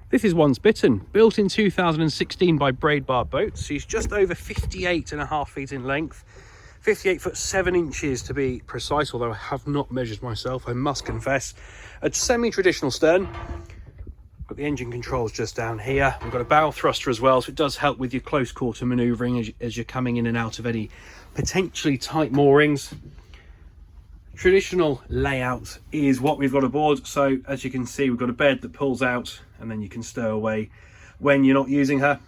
This is one's Bittern, built in 2016 by Braidbar boats. She's just over 58.5 feet in length, 58 foot 7 inches to be precise, although I have not measured myself, I must confess. A semi-traditional stern. Got the engine controls just down here. We've got a bow thruster as well, so it does help with your close quarter manoeuvring as you're coming in and out of any potentially tight moorings. Traditional layout is what we've got aboard. So as you can see, we've got a bed that pulls out and then you can stow away when you're not using her.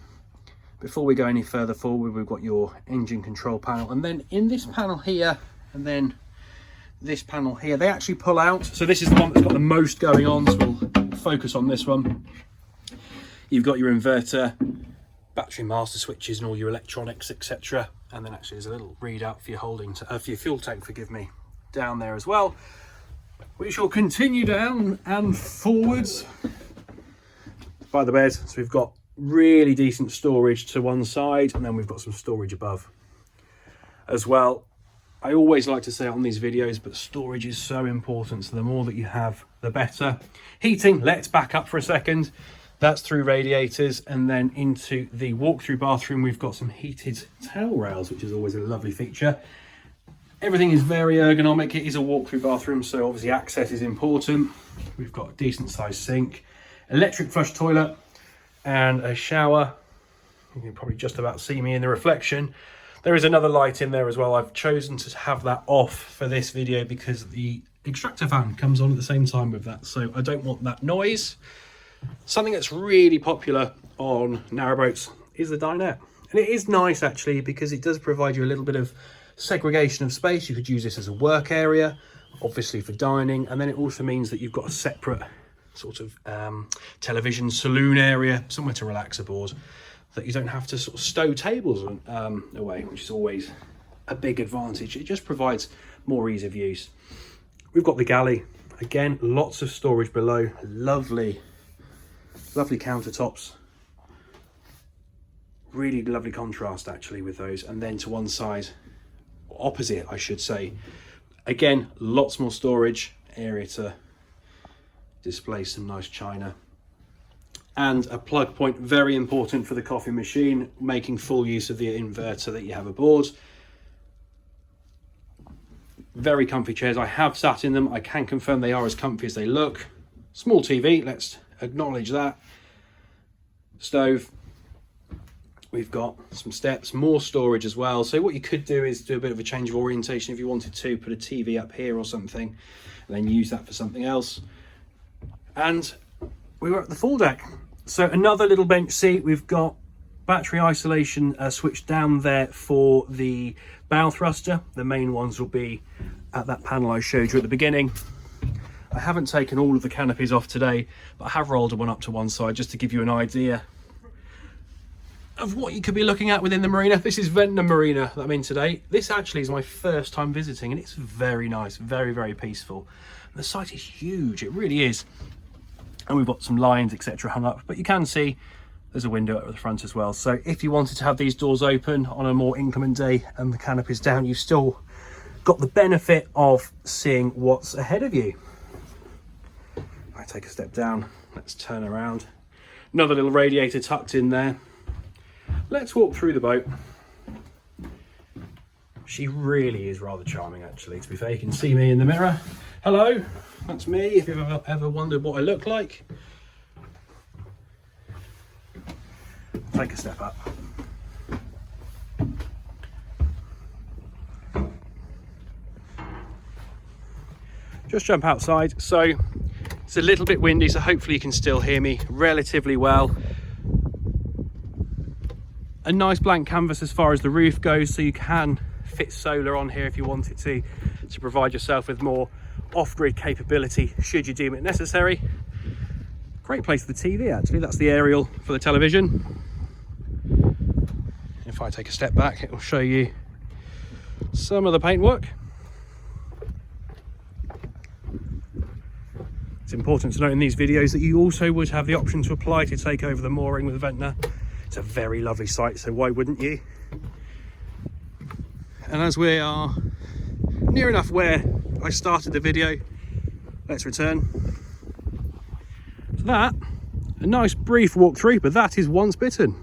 Before we go any further forward, we've got your engine control panel, and then in this panel here and then this panel here, they actually pull out. So this is the one that's got the most going on, so we'll focus on this one. You've got your inverter, battery master switches and all your electronics, etc. And then actually there's a little readout for your holding for your fuel tank, forgive me, down there as well, which will continue down and forwards by the bed. So we've got really decent storage to one side, and then we've got some storage above as well. I always like to say on these videos, but storage is so important, so the more that you have the better. Heating, let's back up for a second. That's through radiators, and then into the walk-through bathroom we've got some heated towel rails, which is always a lovely feature. Everything is very ergonomic. It is a walk-through bathroom, so obviously access is important. We've got a decent sized sink, electric flush toilet, and a shower. You can probably just about see me in the reflection. There is another light in there as well. I've chosen to have that off for this video because the extractor fan comes on at the same time with that, so I don't want that noise. Something that's really popular on narrowboats is the dinette, and it is nice actually because it does provide you a little bit of segregation of space. You could use this as a work area, obviously for dining, and then it also means that you've got a separate sort of television saloon area, somewhere to relax aboard, that you don't have to sort of stow tables away, which is always a big advantage. It just provides more ease of use. We've got the galley, again, lots of storage below, lovely countertops, really lovely contrast actually with those. And then to one side, opposite I should say, again, lots more storage area to display some nice china, and a plug point, very important for the coffee machine, making full use of the inverter that you have aboard. Very comfy chairs. I have sat in them. I can confirm they are as comfy as they look. Small TV, let's acknowledge that. Stove. We've got some steps, more storage as well. So what you could do is do a bit of a change of orientation if you wanted to, put a TV up here or something, and then use that for something else. And we were at the full deck. So another little bench seat. We've got battery isolation switch down there for the bow thruster. The main ones will be at that panel I showed you at the beginning. I haven't taken all of the canopies off today, but I have rolled one up to one side just to give you an idea of what you could be looking at within the marina. This is Ventnor Marina that I'm in today. This actually is my first time visiting, and it's very nice, very, very peaceful. And the site is huge, it really is. And we've got some lines, etc. hung up, but you can see there's a window at the front as well. So if you wanted to have these doors open on a more inclement day and the canopy's down, you've still got the benefit of seeing what's ahead of you. I take a step down, let's turn around. Another little radiator tucked in there. Let's walk through the boat. She really is rather charming actually, to be fair. You can see me in the mirror. Hello, that's me, if you've ever wondered what I look like. Take a step up. Just jump outside. So it's a little bit windy, so hopefully you can still hear me relatively well. A nice blank canvas as far as the roof goes, so you can fit solar on here if you wanted to provide yourself with more off-grid capability should you deem it necessary. Great place for the TV actually, that's the aerial for the television. If I take a step back, it will show you some of the paintwork. It's important to note in these videos that you also would have the option to apply to take over the mooring with Ventnor. It's a very lovely site, so why wouldn't you? And as we are near enough where I started the video, let's return. So that A nice brief walk through, but that is once Bittern.